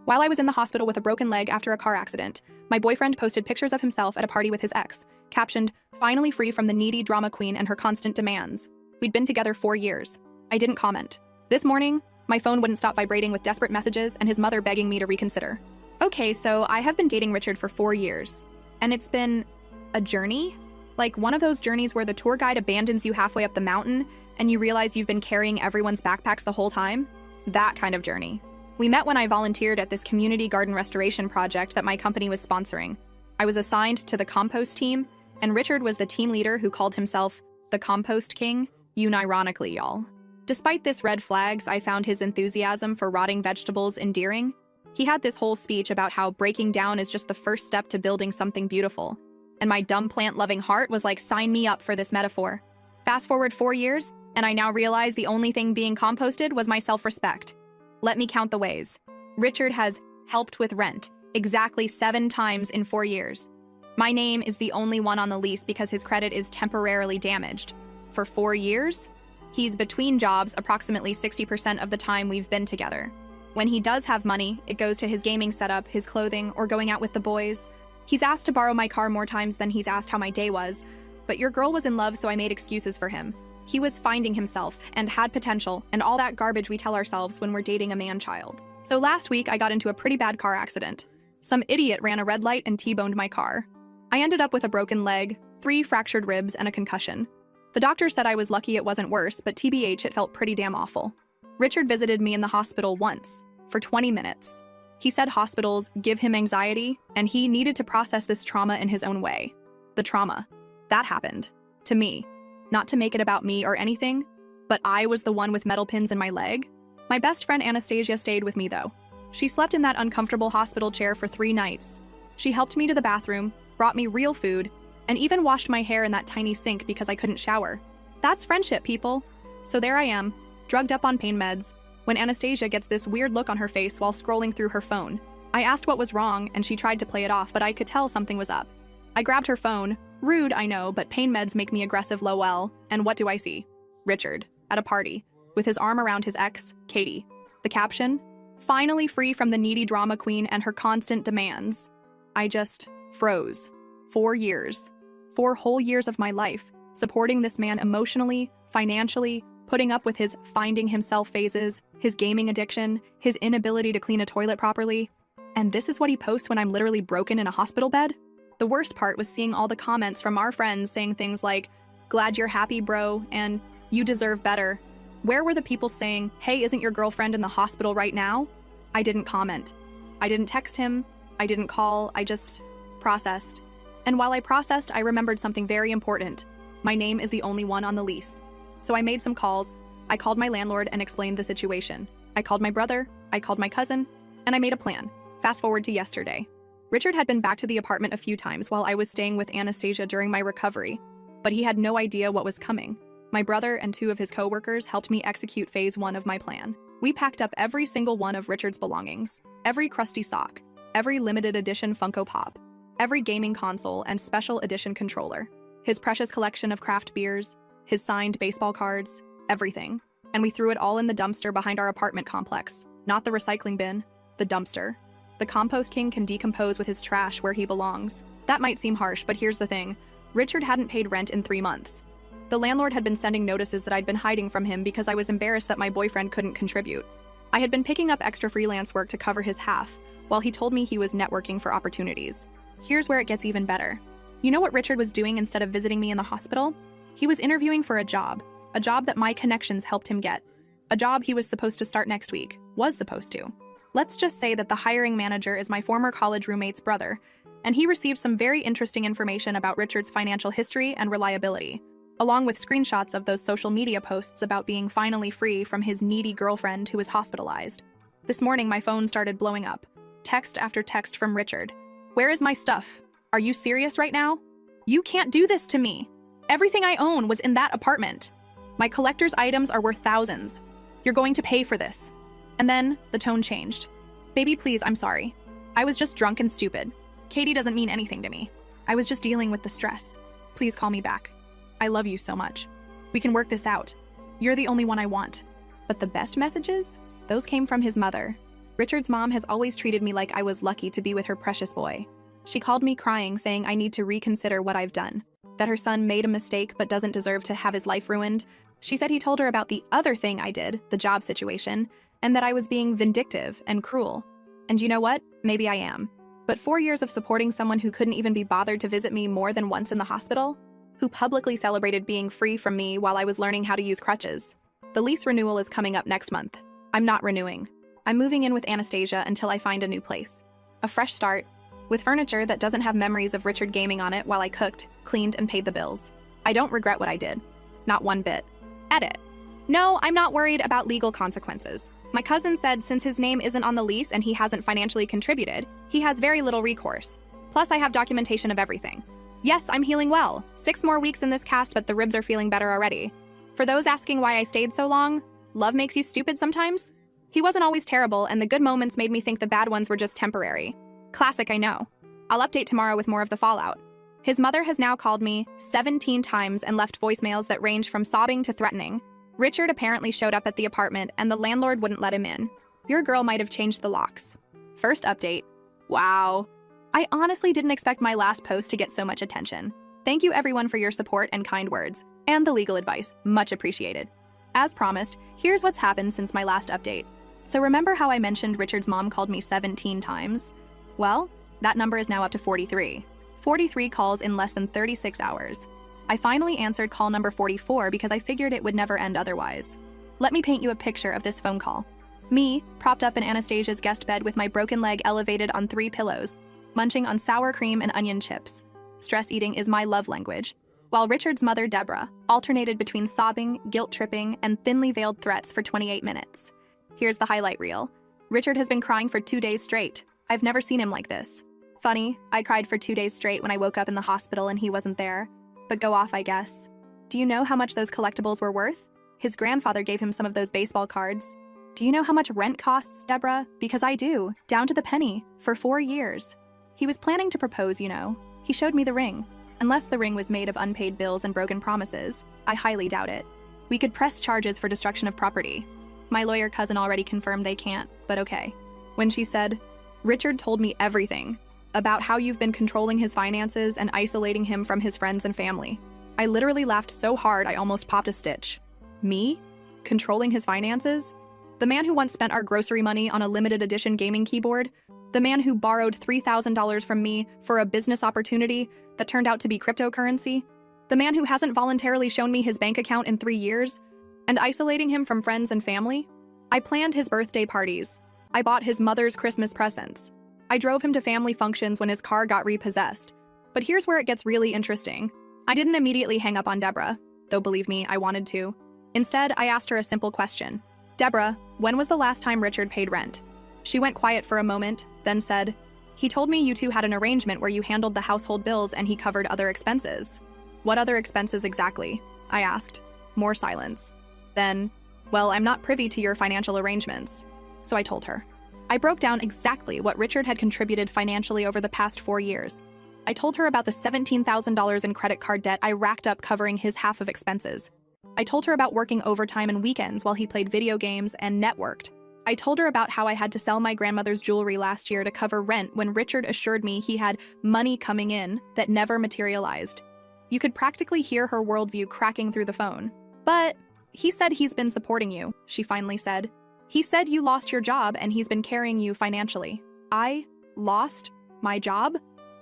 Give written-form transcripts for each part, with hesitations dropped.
While I was in the hospital with a broken leg after a car accident, my boyfriend posted pictures of himself at a party with his ex, captioned, "Finally free from the needy drama queen and her constant demands." We'd been together 4 years. I didn't comment. This morning, my phone wouldn't stop vibrating with desperate messages and his mother begging me to reconsider. Okay, so I have been dating Richard for 4 years, and it's been a journey? Like one of those journeys where the tour guide abandons you halfway up the mountain and you realize you've been carrying everyone's backpacks the whole time? That kind of journey. We met when I volunteered at this community garden restoration project that my company was sponsoring. I was assigned to the compost team, and Richard was the team leader who called himself the Compost King, unironically, y'all. Despite this red flags, I found his enthusiasm for rotting vegetables endearing. He had this whole speech about how breaking down is just the first step to building something beautiful. And my dumb plant-loving heart was like, sign me up for this metaphor. Fast forward 4 years, and I now realize the only thing being composted was my self-respect. Let me count the ways. Richard has helped with rent exactly 7 times in 4 years. My name is the only one on the lease because his credit is temporarily damaged. For 4 years, he's between jobs approximately 60% of the time we've been together. When he does have money, it goes to his gaming setup, his clothing, or going out with the boys. He's asked to borrow my car more times than he's asked how my day was, but your girl was in love, so I made excuses for him. He was finding himself and had potential and all that garbage we tell ourselves when we're dating a man-child. So last week, I got into a pretty bad car accident. Some idiot ran a red light and T-boned my car. I ended up with a broken leg, 3 fractured ribs, and a concussion. The doctor said I was lucky it wasn't worse, but TBH, it felt pretty damn awful. Richard visited me in the hospital once, for 20 minutes. He said hospitals give him anxiety, and he needed to process this trauma in his own way. The trauma. That happened. To me. Not to make it about me or anything, but I was the one with metal pins in my leg. My best friend Anastasia stayed with me, though. She slept in that uncomfortable hospital chair for 3 nights. She helped me to the bathroom, brought me real food, and even washed my hair in that tiny sink because I couldn't shower. That's friendship, people. So there I am, drugged up on pain meds, when Anastasia gets this weird look on her face while scrolling through her phone. I asked what was wrong, and she tried to play it off, but I could tell something was up. I grabbed her phone. Rude, I know, but pain meds make me aggressive, lol. And what do I see? Richard, at a party, with his arm around his ex, Katie. The caption? Finally free from the needy drama queen and her constant demands. I just froze. 4 years. 4 whole years of my life, supporting this man emotionally, financially, putting up with his finding himself phases, his gaming addiction, his inability to clean a toilet properly. And this is what he posts when I'm literally broken in a hospital bed? The worst part was seeing all the comments from our friends saying things like, "Glad you're happy, bro," and "You deserve better." Where were the people saying, "Hey, isn't your girlfriend in the hospital right now?" I didn't comment. I didn't text him. I didn't call. I just processed. And while I processed, I remembered something very important. My name is the only one on the lease. So I made some calls. I called my landlord and explained the situation. I called my brother, I called my cousin, and I made a plan. Fast forward to yesterday. Richard had been back to the apartment a few times while I was staying with Anastasia during my recovery, but he had no idea what was coming. My brother and 2 of his coworkers helped me execute phase 1 of my plan. We packed up every single one of Richard's belongings, every crusty sock, every limited edition Funko Pop, every gaming console and special edition controller, his precious collection of craft beers, his signed baseball cards, everything. And we threw it all in the dumpster behind our apartment complex, not the recycling bin, the dumpster. The compost king can decompose with his trash where he belongs. That might seem harsh, but here's the thing. Richard hadn't paid rent in 3 months. The landlord had been sending notices that I'd been hiding from him because I was embarrassed that my boyfriend couldn't contribute. I had been picking up extra freelance work to cover his half, while he told me he was networking for opportunities. Here's where it gets even better. You know what Richard was doing instead of visiting me in the hospital? He was interviewing for a job that my connections helped him get. A job he was supposed to start next week, was supposed to. Let's just say that the hiring manager is my former college roommate's brother, and he received some very interesting information about Richard's financial history and reliability, along with screenshots of those social media posts about being finally free from his needy girlfriend who was hospitalized. This morning, my phone started blowing up. Text after text from Richard. "Where is my stuff? Are you serious right now? You can't do this to me. Everything I own was in that apartment. My collector's items are worth thousands. You're going to pay for this." And then the tone changed. "Baby, please, I'm sorry. I was just drunk and stupid. Katie doesn't mean anything to me. I was just dealing with the stress. Please call me back. I love you so much. We can work this out. You're the only one I want." But the best messages? Those came from his mother. Richard's mom has always treated me like I was lucky to be with her precious boy. She called me crying, saying I need to reconsider what I've done, that her son made a mistake but doesn't deserve to have his life ruined. She said he told her about the other thing I did, the job situation, and that I was being vindictive and cruel. And you know what? Maybe I am. But 4 years of supporting someone who couldn't even be bothered to visit me more than once in the hospital, who publicly celebrated being free from me while I was learning how to use crutches. The lease renewal is coming up next month. I'm not renewing. I'm moving in with Anastasia until I find a new place. A fresh start, with furniture that doesn't have memories of Richard gaming on it while I cooked, cleaned, and paid the bills. I don't regret what I did. Not one bit. Edit. No, I'm not worried about legal consequences. My cousin said since his name isn't on the lease and he hasn't financially contributed, he has very little recourse. Plus, I have documentation of everything. Yes, I'm healing well. 6 more weeks in this cast, but the ribs are feeling better already. For those asking why I stayed so long, love makes you stupid sometimes? He wasn't always terrible, and the good moments made me think the bad ones were just temporary. Classic, I know. I'll update tomorrow with more of the fallout. His mother has now called me 17 times and left voicemails that range from sobbing to threatening. Richard apparently showed up at the apartment and the landlord wouldn't let him in. Your girl might have changed the locks. First update. Wow. I honestly didn't expect my last post to get so much attention. Thank you everyone for your support and kind words, and the legal advice, much appreciated. As promised, here's what's happened since my last update. So remember how I mentioned Richard's mom called me 17 times? Well, that number is now up to 43. 43 calls in less than 36 hours. I finally answered call number 44 because I figured it would never end otherwise. Let me paint you a picture of this phone call. Me, propped up in Anastasia's guest bed with my broken leg elevated on 3 pillows, munching on sour cream and onion chips. Stress eating is my love language. While Richard's mother, Deborah, alternated between sobbing, guilt-tripping, and thinly veiled threats for 28 minutes. Here's the highlight reel. Richard has been crying for 2 days straight. I've never seen him like this. Funny, I cried for 2 days straight when I woke up in the hospital and he wasn't there. But go off, I guess. Do you know how much those collectibles were worth? His grandfather gave him some of those baseball cards. Do you know how much rent costs, Deborah? Because I do, down to the penny, for 4 years. He was planning to propose, you know. He showed me the ring. Unless the ring was made of unpaid bills and broken promises, I highly doubt it. We could press charges for destruction of property. My lawyer cousin already confirmed they can't, but okay. When she said, Richard told me everything about how you've been controlling his finances and isolating him from his friends and family. I literally laughed so hard I almost popped a stitch. Me? Controlling his finances? The man who once spent our grocery money on a limited edition gaming keyboard? The man who borrowed $3,000 from me for a business opportunity that turned out to be cryptocurrency? The man who hasn't voluntarily shown me his bank account in 3 years? And isolating him from friends and family? I planned his birthday parties. I bought his mother's Christmas presents. I drove him to family functions when his car got repossessed. But here's where it gets really interesting. I didn't immediately hang up on Deborah, though believe me, I wanted to. Instead, I asked her a simple question. Deborah, when was the last time Richard paid rent? She went quiet for a moment, then said, he told me you two had an arrangement where you handled the household bills and he covered other expenses. What other expenses exactly? I asked. More silence. Then, well, I'm not privy to your financial arrangements. So I told her. I broke down exactly what Richard had contributed financially over the past 4 years. I told her about the $17,000 in credit card debt I racked up covering his half of expenses. I told her about working overtime and weekends while he played video games and networked. I told her about how I had to sell my grandmother's jewelry last year to cover rent when Richard assured me he had money coming in that never materialized. You could practically hear her worldview cracking through the phone. But he said he's been supporting you, she finally said. He said you lost your job and he's been carrying you financially. I lost my job?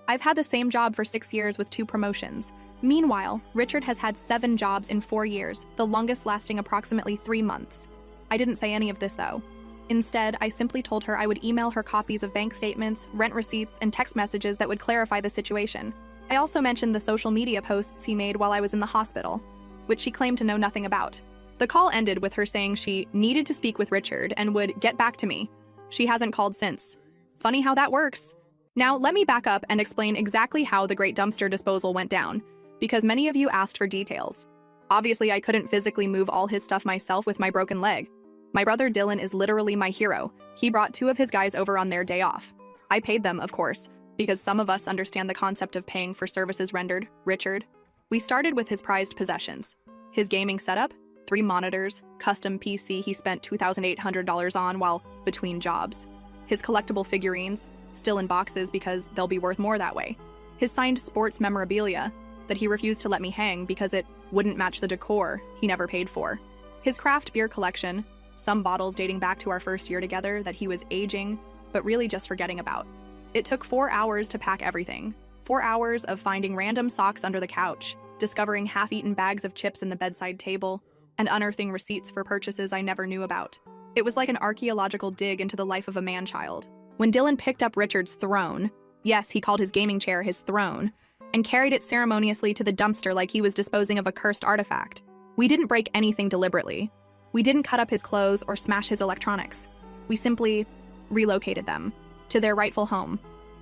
I've had the same job for 6 years with 2 promotions. Meanwhile, Richard has had 7 jobs in 4 years, the longest lasting approximately 3 months. I didn't say any of this though. Instead, I simply told her I would email her copies of bank statements, rent receipts, and text messages that would clarify the situation. I also mentioned the social media posts he made while I was in the hospital, which she claimed to know nothing about. The call ended with her saying she needed to speak with Richard and would get back to me. She hasn't called since. Funny how that works. Now, let me back up and explain exactly how the great dumpster disposal went down, because many of you asked for details. Obviously, I couldn't physically move all his stuff myself with my broken leg. My brother Dylan is literally my hero. He brought 2 of his guys over on their day off. I paid them, of course, because some of us understand the concept of paying for services rendered. Richard. We started with his prized possessions. His gaming setup, 3 monitors, custom PC he spent $2,800 on while between jobs. His collectible figurines, still in boxes because they'll be worth more that way. His signed sports memorabilia that he refused to let me hang because it wouldn't match the decor he never paid for. His craft beer collection, some bottles dating back to our first year together that he was aging, but really just forgetting about. It took 4 hours to pack everything. 4 hours of finding random socks under the couch, discovering half-eaten bags of chips in the bedside table, and unearthing receipts for purchases I never knew about. It was like an archaeological dig into the life of a man-child. When Dylan picked up Richard's throne, yes, he called his gaming chair his throne, and carried it ceremoniously to the dumpster like he was disposing of a cursed artifact. We didn't break anything deliberately. We didn't cut up his clothes or smash his electronics. We simply relocated them to their rightful home,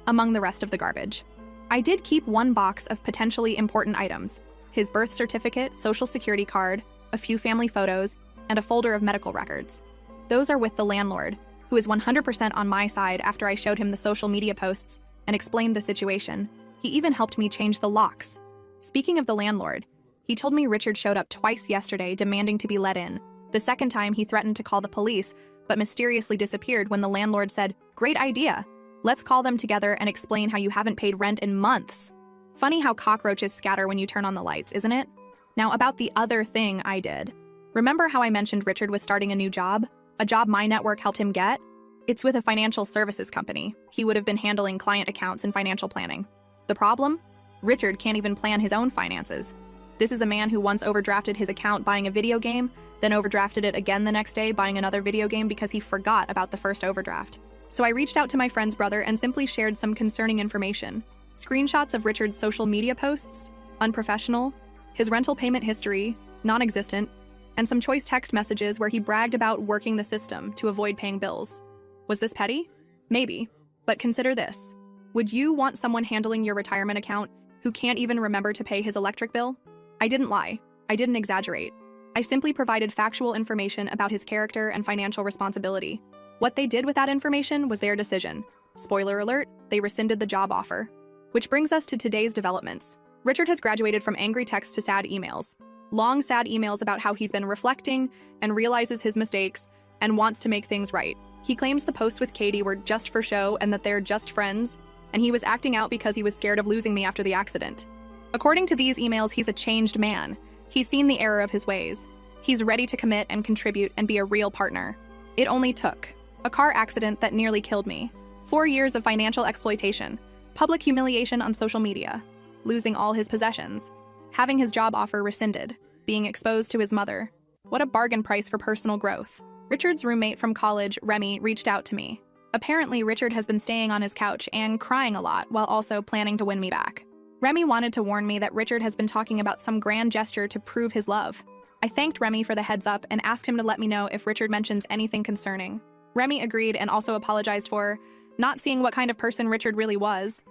among the rest of the garbage. I did keep one box of potentially important items: his birth certificate, social security card, a few family photos, and a folder of medical records. Those are with the landlord, who is 100% on my side after I showed him the social media posts and explained the situation. He even helped me change the locks. Speaking of the landlord, he told me Richard showed up twice yesterday demanding to be let in. The second time, he threatened to call the police, but mysteriously disappeared when the landlord said, "Great idea. Let's call them together and explain how you haven't paid rent in months." Funny how cockroaches scatter when you turn on the lights, isn't it? Now about the other thing I did. Remember how I mentioned Richard was starting a new job? A job my network helped him get? It's with a financial services company. He would have been handling client accounts and financial planning. The problem? Richard can't even plan his own finances. This is a man who once overdrafted his account buying a video game, then overdrafted it again the next day buying another video game because he forgot about the first overdraft. So I reached out to my friend's brother and simply shared some concerning information. Screenshots of Richard's social media posts, unprofessional, his rental payment history, non-existent, and some choice text messages where he bragged about working the system to avoid paying bills. Was this petty? Maybe, but consider this. Would you want someone handling your retirement account who can't even remember to pay his electric bill? I didn't lie. I didn't exaggerate. I simply provided factual information about his character and financial responsibility. What they did with that information was their decision. Spoiler alert, they rescinded the job offer. Which brings us to today's developments. Richard has graduated from angry texts to sad emails. Long, sad emails about how he's been reflecting and realizes his mistakes and wants to make things right. He claims the posts with Katie were just for show and that they're just friends, and he was acting out because he was scared of losing me after the accident. According to these emails, he's a changed man. He's seen the error of his ways. He's ready to commit and contribute and be a real partner. It only took a car accident that nearly killed me, 4 years of financial exploitation, public humiliation on social media, losing all his possessions, having his job offer rescinded, being exposed to his mother. What a bargain price for personal growth. Richard's roommate from college, Remy, reached out to me. Apparently, Richard has been staying on his couch and crying a lot while also planning to win me back. Remy wanted to warn me that Richard has been talking about some grand gesture to prove his love. I thanked Remy for the heads up and asked him to let me know if Richard mentions anything concerning. Remy agreed and also apologized for not seeing what kind of person Richard really was.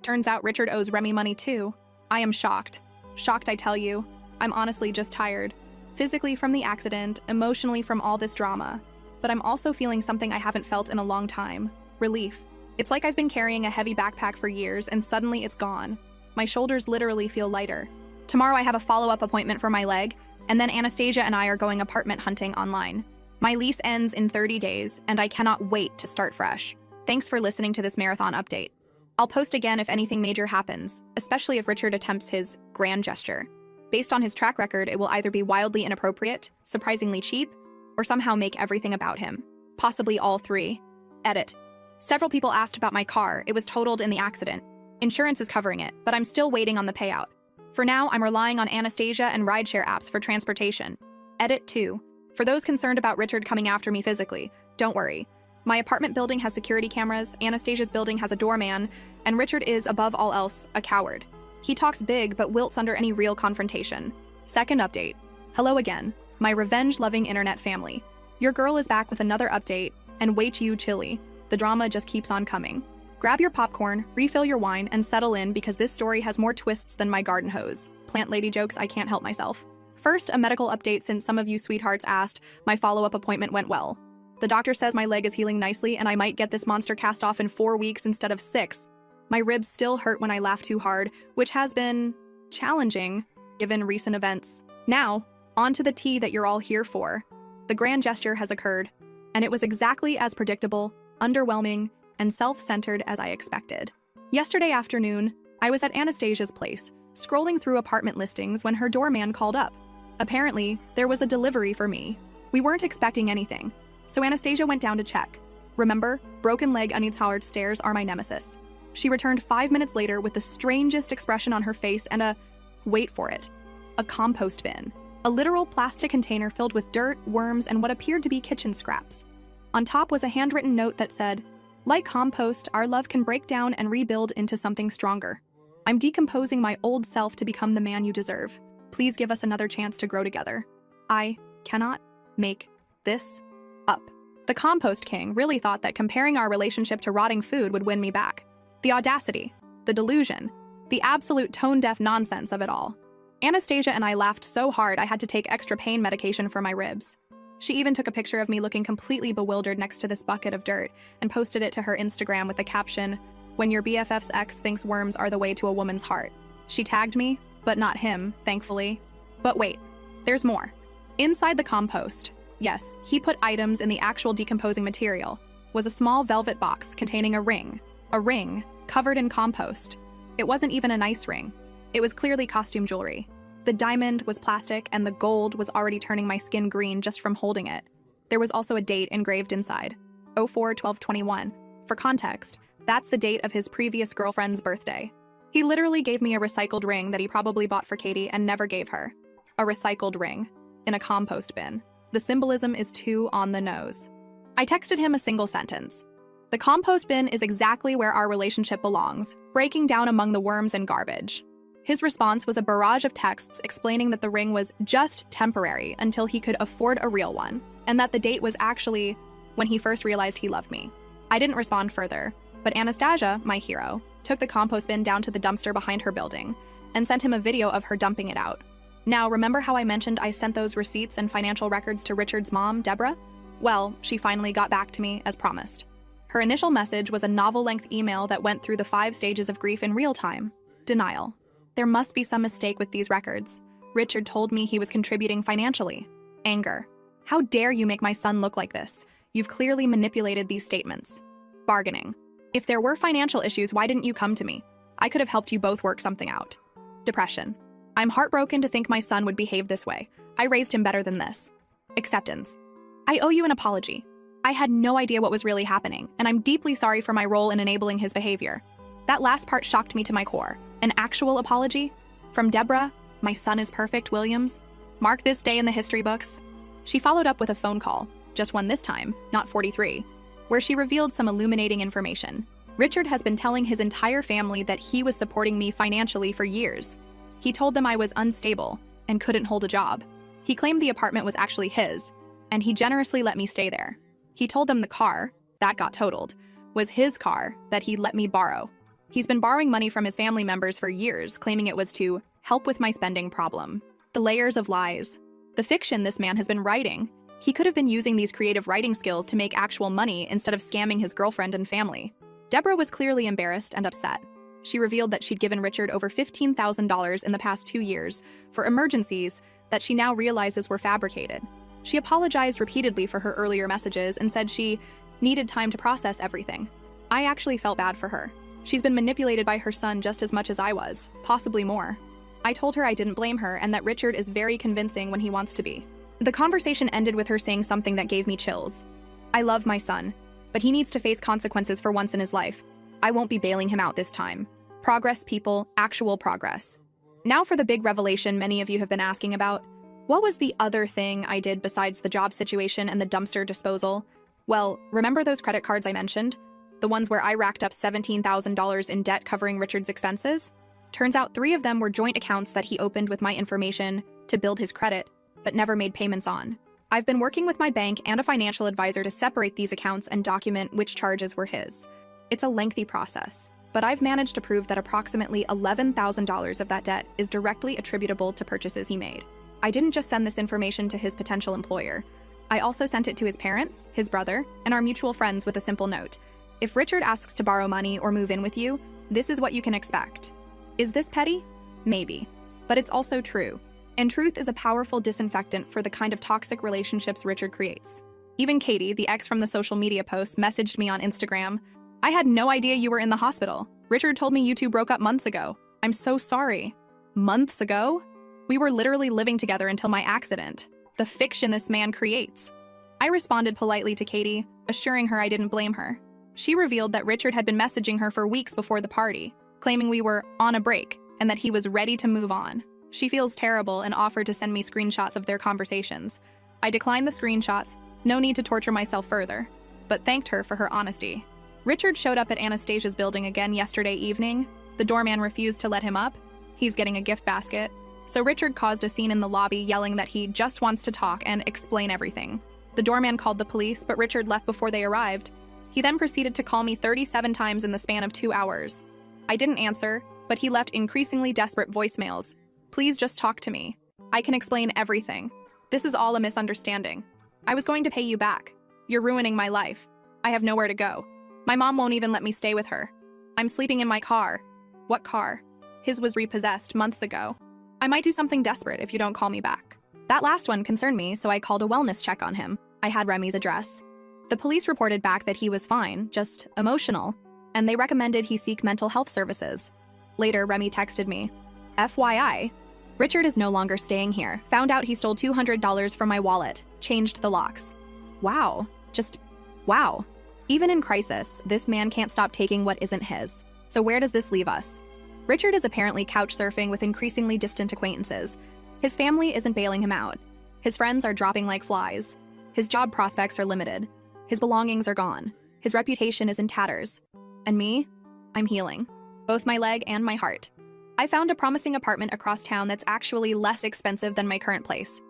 Turns out Richard owes Remy money too. I am shocked. Shocked, I tell you. I'm honestly just tired. Physically from the accident, emotionally from all this drama. But I'm also feeling something I haven't felt in a long time. Relief. It's like I've been carrying a heavy backpack for years and suddenly it's gone. My shoulders literally feel lighter. Tomorrow I have a follow-up appointment for my leg, and then Anastasia and I are going apartment hunting online. My lease ends in 30 days, and I cannot wait to start fresh. Thanks for listening to this marathon update. I'll post again if anything major happens, especially if Richard attempts his grand gesture. Based on his track record, it will either be wildly inappropriate, surprisingly cheap, or somehow make everything about him. Possibly all three. Edit. Several people asked about my car. It was totaled in the accident. Insurance is covering it, but I'm still waiting on the payout. For now, I'm relying on Anastasia and rideshare apps for transportation. Edit 2. For those concerned about Richard coming after me physically, don't worry. My apartment building has security cameras, Anastasia's building has a doorman, and Richard is, above all else, a coward. He talks big but wilts under any real confrontation. Second update. Hello again, my revenge-loving internet family. Your girl is back with another update, and wait you chilly. The drama just keeps on coming. Grab your popcorn, refill your wine, and settle in because this story has more twists than my garden hose. Plant lady jokes, I can't help myself. First, a medical update since some of you sweethearts asked. My follow-up appointment went well. The doctor says my leg is healing nicely and I might get this monster cast off in 4 weeks instead of 6. My ribs still hurt when I laugh too hard, which has been challenging given recent events. Now, on to the tea that you're all here for. The grand gesture has occurred, and it was exactly as predictable underwhelming, and self-centered as I expected. Yesterday afternoon, I was at Anastasia's place, scrolling through apartment listings when her doorman called up. Apparently, there was a delivery for me. We weren't expecting anything, so Anastasia went down to check. Remember, broken leg untowered stairs are my nemesis. She returned 5 minutes later with the strangest expression on her face and wait for it, a compost bin. A literal plastic container filled with dirt, worms, and what appeared to be kitchen scraps. On top was a handwritten note that said, "Like compost, our love can break down and rebuild into something stronger. I'm decomposing my old self to become the man you deserve. Please give us another chance to grow together. I cannot make this up." The compost king really thought that comparing our relationship to rotting food would win me back. The audacity, the delusion, the absolute tone-deaf nonsense of it all. Anastasia and I laughed so hard I had to take extra pain medication for my ribs. She even took a picture of me looking completely bewildered next to this bucket of dirt and posted it to her Instagram with the caption, "When your BFF's ex thinks worms are the way to a woman's heart." She tagged me, but not him, thankfully. But wait, there's more. Inside the compost, yes, he put items in the actual decomposing material, was a small velvet box containing a ring covered in compost. It wasn't even a nice ring. It was clearly costume jewelry. The diamond was plastic and the gold was already turning my skin green just from holding it. There was also a date engraved inside, 04/12/21. For context, that's the date of his previous girlfriend's birthday. He literally gave me a recycled ring that he probably bought for Katie and never gave her. A recycled ring in a compost bin. The symbolism is too on the nose. I texted him a single sentence. "The compost bin is exactly where our relationship belongs, breaking down among the worms and garbage." His response was a barrage of texts explaining that the ring was just temporary until he could afford a real one, and that the date was actually when he first realized he loved me. I didn't respond further, but Anastasia, my hero, took the compost bin down to the dumpster behind her building and sent him a video of her dumping it out. Now, remember how I mentioned I sent those receipts and financial records to Richard's mom, Deborah? Well, she finally got back to me as promised. Her initial message was a novel-length email that went through the 5 stages of grief in real time. Denial. There must be some mistake with these records. Richard told me he was contributing financially. Anger. How dare you make my son look like this? You've clearly manipulated these statements. Bargaining. If there were financial issues, why didn't you come to me? I could have helped you both work something out. Depression. I'm heartbroken to think my son would behave this way. I raised him better than this. Acceptance. I owe you an apology. I had no idea what was really happening, and I'm deeply sorry for my role in enabling his behavior. That last part shocked me to my core. An actual apology? From Deborah, my son is perfect, Williams. Mark this day in the history books. She followed up with a phone call, just one this time, not 43, where she revealed some illuminating information. Richard has been telling his entire family that he was supporting me financially for years. He told them I was unstable and couldn't hold a job. He claimed the apartment was actually his, and he generously let me stay there. He told them the car, that got totaled, was his car that he let me borrow. He's been borrowing money from his family members for years, claiming it was to help with my spending problem. The layers of lies. The fiction this man has been writing. He could have been using these creative writing skills to make actual money instead of scamming his girlfriend and family. Deborah was clearly embarrassed and upset. She revealed that she'd given Richard over $15,000 in the past 2 years for emergencies that she now realizes were fabricated. She apologized repeatedly for her earlier messages and said she needed time to process everything. I actually felt bad for her. She's been manipulated by her son just as much as I was, possibly more. I told her I didn't blame her and that Richard is very convincing when he wants to be. The conversation ended with her saying something that gave me chills. I love my son, but he needs to face consequences for once in his life. I won't be bailing him out this time. Progress, people, actual progress. Now for the big revelation many of you have been asking about. What was the other thing I did besides the job situation and the dumpster disposal? Well, remember those credit cards I mentioned? The ones where I racked up $17,000 in debt covering Richard's expenses? Turns out 3 of them were joint accounts that he opened with my information to build his credit, but never made payments on. I've been working with my bank and a financial advisor to separate these accounts and document which charges were his. It's a lengthy process, but I've managed to prove that approximately $11,000 of that debt is directly attributable to purchases he made. I didn't just send this information to his potential employer. I also sent it to his parents, his brother, and our mutual friends with a simple note. If Richard asks to borrow money or move in with you, this is what you can expect. Is this petty? Maybe. But it's also true. And truth is a powerful disinfectant for the kind of toxic relationships Richard creates. Even Katie, the ex from the social media posts, messaged me on Instagram. I had no idea you were in the hospital. Richard told me you two broke up months ago. I'm so sorry. Months ago? We were literally living together until my accident. The fiction this man creates. I responded politely to Katie, assuring her I didn't blame her. She revealed that Richard had been messaging her for weeks before the party, claiming we were on a break and that he was ready to move on. She feels terrible and offered to send me screenshots of their conversations. I declined the screenshots, no need to torture myself further, but thanked her for her honesty. Richard showed up at Anastasia's building again yesterday evening. The doorman refused to let him up. He's getting a gift basket. So Richard caused a scene in the lobby, yelling that he just wants to talk and explain everything. The doorman called the police, but Richard left before they arrived. He then proceeded to call me 37 times in the span of 2 hours. I didn't answer, but he left increasingly desperate voicemails. Please just talk to me. I can explain everything. This is all a misunderstanding. I was going to pay you back. You're ruining my life. I have nowhere to go. My mom won't even let me stay with her. I'm sleeping in my car. What car? His was repossessed months ago. I might do something desperate if you don't call me back. That last one concerned me, so I called a wellness check on him. I had Remy's address. The police reported back that he was fine, just emotional, and they recommended he seek mental health services. Later, Remy texted me, FYI, Richard is no longer staying here. Found out he stole $200 from my wallet. Changed the locks. Wow. Just wow. Even in crisis, this man can't stop taking what isn't his. So where does this leave us? Richard is apparently couch surfing with increasingly distant acquaintances. His family isn't bailing him out. His friends are dropping like flies. His job prospects are limited. His belongings are gone. His reputation is in tatters. And me? I'm healing. Both my leg and my heart. I found a promising apartment across town that's actually less expensive than my current place.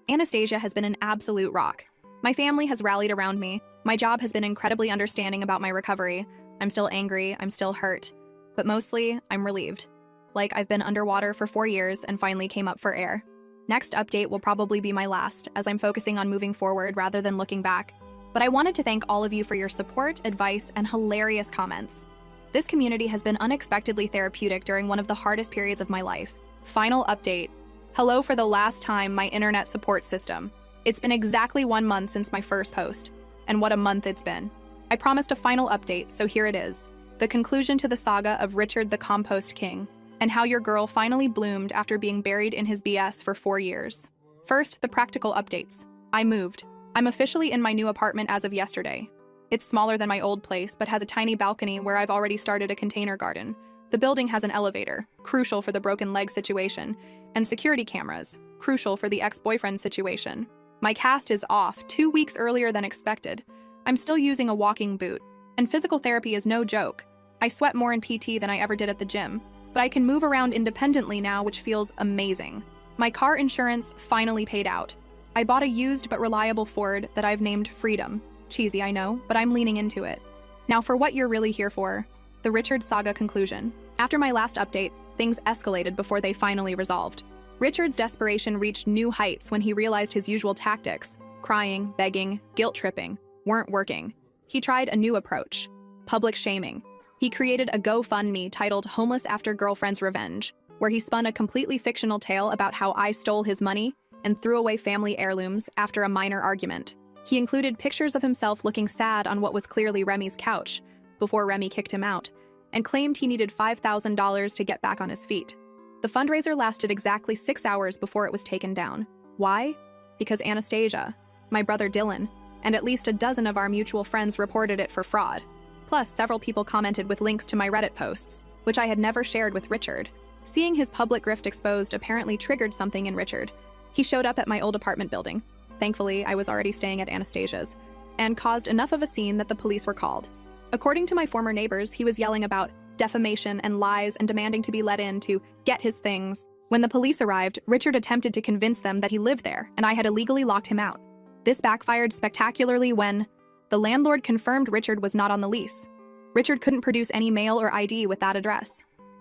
Anastasia has been an absolute rock. My family has rallied around me. My job has been incredibly understanding about my recovery. I'm still angry, I'm still hurt. But mostly, I'm relieved. Like I've been underwater for 4 years and finally came up for air. Next update will probably be my last, as I'm focusing on moving forward rather than looking back. But I wanted to thank all of you for your support, advice, and hilarious comments. This community has been unexpectedly therapeutic during one of the hardest periods of my life. Final update. Hello for the last time, my internet support system. It's been exactly 1 month since my first post, and what a month it's been. I promised a final update, so here it is. The conclusion to the saga of Richard the Compost King, and how your girl finally bloomed after being buried in his BS for 4 years. First, the practical updates. I moved. I'm officially in my new apartment as of yesterday. It's smaller than my old place, but has a tiny balcony where I've already started a container garden. The building has an elevator, crucial for the broken leg situation, and security cameras, crucial for the ex-boyfriend situation. My cast is off 2 weeks earlier than expected. I'm still using a walking boot, and physical therapy is no joke. I sweat more in PT than I ever did at the gym, but I can move around independently now, which feels amazing. My car insurance finally paid out. I bought a used but reliable Ford that I've named Freedom. Cheesy, I know, but I'm leaning into it. Now for what you're really here for, the Richard saga conclusion. After my last update, things escalated before they finally resolved. Richard's desperation reached new heights when he realized his usual tactics, crying, begging, guilt-tripping, weren't working. He tried a new approach, public shaming. He created a GoFundMe titled Homeless After Girlfriend's Revenge, where he spun a completely fictional tale about how I stole his money and threw away family heirlooms after a minor argument. He included pictures of himself looking sad on what was clearly Remy's couch, before Remy kicked him out, and claimed he needed $5,000 to get back on his feet. The fundraiser lasted exactly 6 hours before it was taken down. Why? Because Anastasia, my brother Dylan, and at least a dozen of our mutual friends reported it for fraud. Plus, several people commented with links to my Reddit posts, which I had never shared with Richard. Seeing his public grift exposed apparently triggered something in Richard. He showed up at my old apartment building. Thankfully, I was already staying at Anastasia's, and caused enough of a scene that the police were called. According to my former neighbors, he was yelling about defamation and lies and demanding to be let in to get his things. When the police arrived, Richard attempted to convince them that he lived there and I had illegally locked him out. This backfired spectacularly when the landlord confirmed Richard was not on the lease. Richard couldn't produce any mail or ID with that address.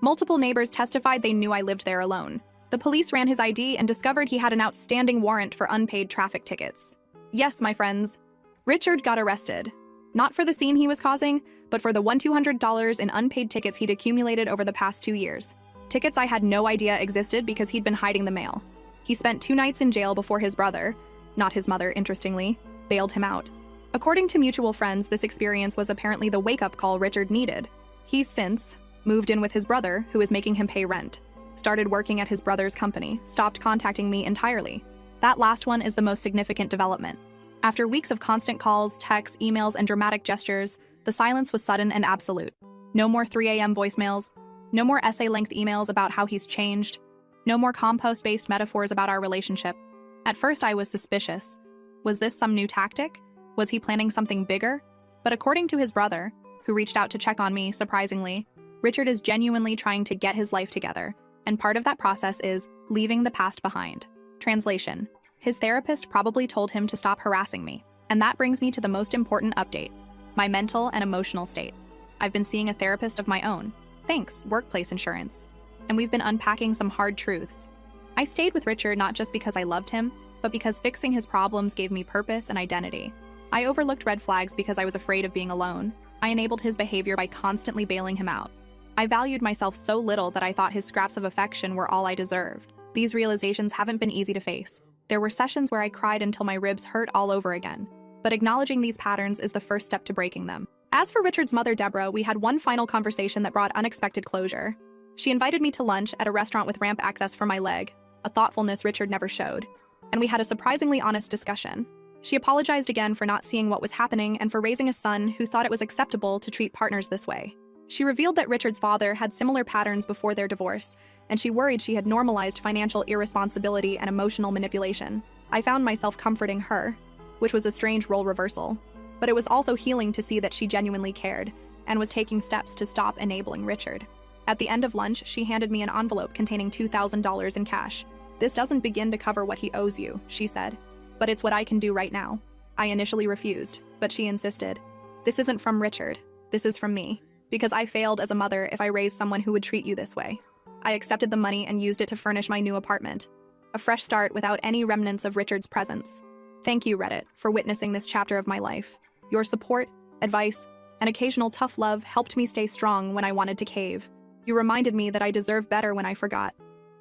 Multiple neighbors testified they knew I lived there alone. The police ran his ID and discovered he had an outstanding warrant for unpaid traffic tickets. Yes, my friends, Richard got arrested. Not for the scene he was causing, but for the $200 in unpaid tickets he'd accumulated over the past 2 years. Tickets I had no idea existed because he'd been hiding the mail. He spent 2 nights in jail before his brother, not his mother, interestingly, bailed him out. According to mutual friends, this experience was apparently the wake-up call Richard needed. He's since moved in with his brother, who is making him pay rent, started working at his brother's company, stopped contacting me entirely. That last one is the most significant development. After weeks of constant calls, texts, emails, and dramatic gestures, the silence was sudden and absolute. No more 3 a.m. voicemails, no more essay-length emails about how he's changed, no more compost-based metaphors about our relationship. At first, I was suspicious. Was this some new tactic? Was he planning something bigger? But according to his brother, who reached out to check on me, surprisingly, Richard is genuinely trying to get his life together, and part of that process is leaving the past behind. Translation: his therapist probably told him to stop harassing me, and that brings me to the most important update: my mental and emotional state. I've been seeing a therapist of my own. Thanks, workplace insurance. And we've been unpacking some hard truths. I stayed with Richard not just because I loved him, but because fixing his problems gave me purpose and identity. I overlooked red flags because I was afraid of being alone. I enabled his behavior by constantly bailing him out. I valued myself so little that I thought his scraps of affection were all I deserved. These realizations haven't been easy to face. There were sessions where I cried until my ribs hurt all over again. But acknowledging these patterns is the first step to breaking them. As for Richard's mother, Deborah, we had one final conversation that brought unexpected closure. She invited me to lunch at a restaurant with ramp access for my leg, a thoughtfulness Richard never showed. And we had a surprisingly honest discussion. She apologized again for not seeing what was happening and for raising a son who thought it was acceptable to treat partners this way. She revealed that Richard's father had similar patterns before their divorce, and she worried she had normalized financial irresponsibility and emotional manipulation. I found myself comforting her, which was a strange role reversal. But it was also healing to see that she genuinely cared and was taking steps to stop enabling Richard. At the end of lunch, she handed me an envelope containing $2,000 in cash. "This doesn't begin to cover what he owes you," she said, "but it's what I can do right now." I initially refused, but she insisted. "This isn't from Richard. This is from me. Because I failed as a mother if I raised someone who would treat you this way." I accepted the money and used it to furnish my new apartment. A fresh start without any remnants of Richard's presence. Thank you, Reddit, for witnessing this chapter of my life. Your support, advice, and occasional tough love helped me stay strong when I wanted to cave. You reminded me that I deserve better when I forgot.